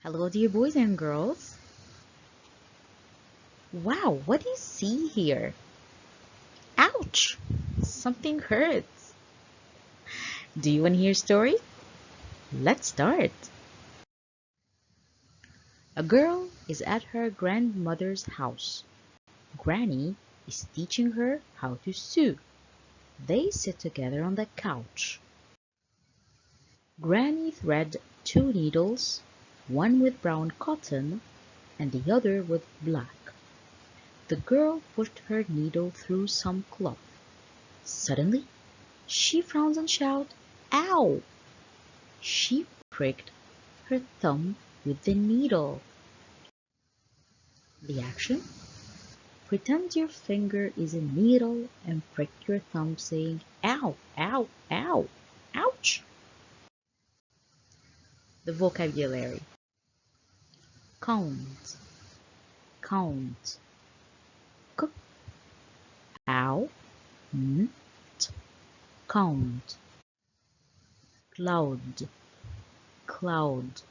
Hello, dear boys and girls. Wow, what do you see here? Ouch! Something hurts. Do you want to hear a story? Let's start. A girl is at her grandmother's house. Granny is teaching her how to sew. They sit together on the couch. Granny thread two needles, one with brown cotton and the other with black. The girl pushed her needle through some cloth. Suddenly, she frowns and shouts, "Ow!" She pricked her thumb with the needle. The action? Pretend your finger is a needle and prick your thumb saying, "Ow, ow, ow, ouch." The vocabulary. Count, count. K, ow, n, t, count. Cloud, cloud.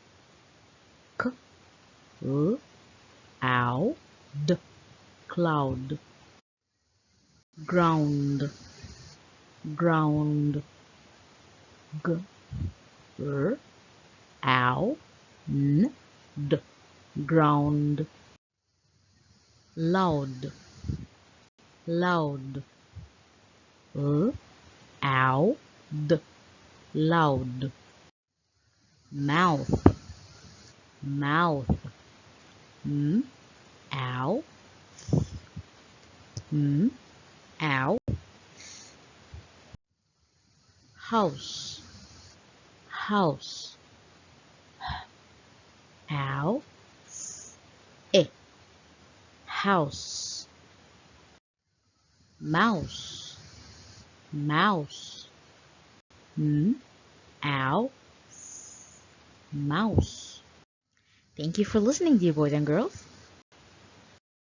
K, l, ow, d, cloud. Ground, ground. G, r, ow, n, d, ground. Loud, loud. L, ow, d, loud. Mouth, mouth. M, ow, m, ow. House, house. Ow, e, house. Mouse, mouse. M, ow, mouse. Thank you for listening, dear boys and girls.